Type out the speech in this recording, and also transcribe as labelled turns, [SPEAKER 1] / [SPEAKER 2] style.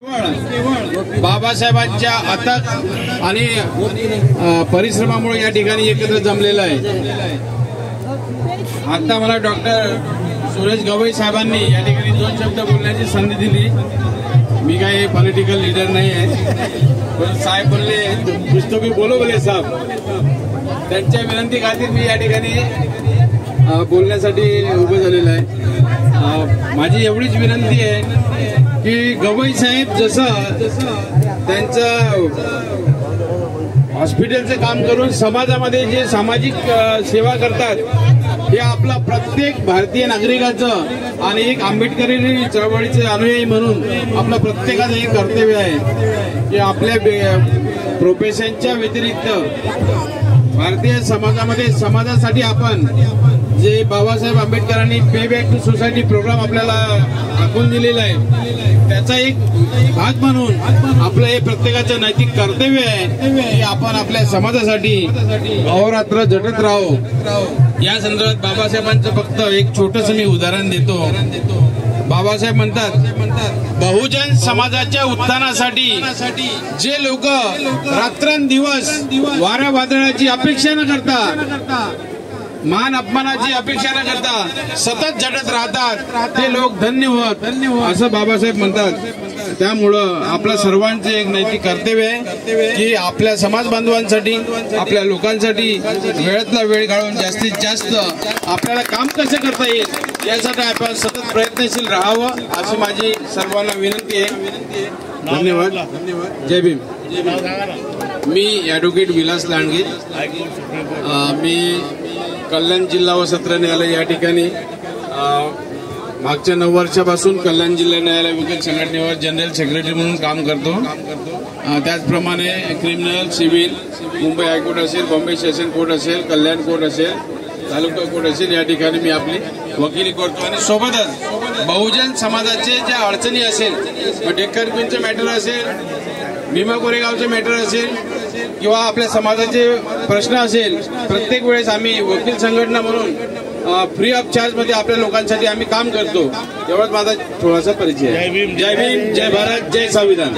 [SPEAKER 1] बाबासाहेबांच्या अथक आणि परिश्रमामुळे या ठिकाणी एकत्र जमलेलं आहे। आता मला डॉक्टर सुरेश गवई साहेबांनी या ठिकाणी 2 शब्द बोलण्याची संधी दिली। मी काही पॉलिटिकल लीडर नाही आहे, पण साहेब बोलले कुछ तो भी बोलो बोले साहेब। त्यांच्या विनंती खातीर मी या ठिकाणी बोलण्यासाठी उभं झालेलं आहे। माझी एवढीच विनंती आहे की गवई साहेब जसं त्यांचं हॉस्पिटलचं काम करून समाजामध्ये जे सामाजिक सेवा करतात, हे आपला प्रत्येक भारतीय नागरिकाचं आणि एक आंबेडकरी चळवळीचे अनुयायी म्हणून आपलं प्रत्येकाचं हे कर्तव्य आहे की आपल्या प्रोफेशनच्या व्यतिरिक्त भारतीय समाजासाठी आपण जे बाबासाहेब आंबेडकरांनी पे बॅक टू सोसायटी प्रोग्राम आपल्याला आखून दिलेला आहे, त्याचा एक भाग म्हणून आपलं हे प्रत्येकाचं नैतिक कर्तव्य आहे की आपण आपल्या समाजासाठी अहोरात्र झटत राहू। या संदर्भात बाबासाहेबांचं फक्त एक छोटंसं मी उदाहरण देतो। बाबासाहेब म्हणतात, बहुजन समाजाच्या उत्थानासाठी जे लोक रात्रंदिवस वाऱ्या वादळाची अपेक्षा न करता, मान अपमानाची अपेक्षा न करता सतत झटत राहतात, ते लोक धन्य होत असं बाबासाहेब म्हणतात। त्यामुळं आपल्या सर्वांचे एक नैतिक कर्तव्य आहे की आपल्या समाज बांधवांसाठी, आपल्या लोकांसाठी वेळातला वेळ काढून जास्तीत जास्त आपल्याला काम कसं करता येईल यासाठी आपण सतत प्रयत्नशील राहावं अशी माझी सर्वांना विनंती आहे। धन्यवाद। जय भीम। मी ॲडव्होकेट विलास लांडगे, मी कल्याण जिल्हा व सत्र न्यायालय या ठिकाणी मागच्या 9 वर्षापासून कल्याण जिल्हा न्यायालय वकील संघटनेवर जनरल सेक्रेटरी म्हणून काम करतो। त्याचप्रमाणे क्रिमिनल, सिव्हिल, मुंबई हायकोर्ट असेल, बॉम्बे सेशन कोर्ट असेल, कल्याण कोर्ट असेल, तालुका कोर्ट असेल, या ठिकाणी मी आपली वकिली करतो। आणि सोबतच बहुजन समाजाचे ज्या अडचणी असेल, डेक्कन क्वीनचं मॅटर असेल, भीमा कोरेगावचं मॅटर असेल किंवा आपल्या समाजाचे प्रश्न असेल, प्रत्येक वेळेस आम्ही वकील संघटना म्हणून फ्री ऑफ चार्ज मध्ये आपल्या लोकांसाठी आम्ही काम करतो। एवढाच माझा थोडासा परिचय आहे। जय भीम, जय भारत, जय संविधान।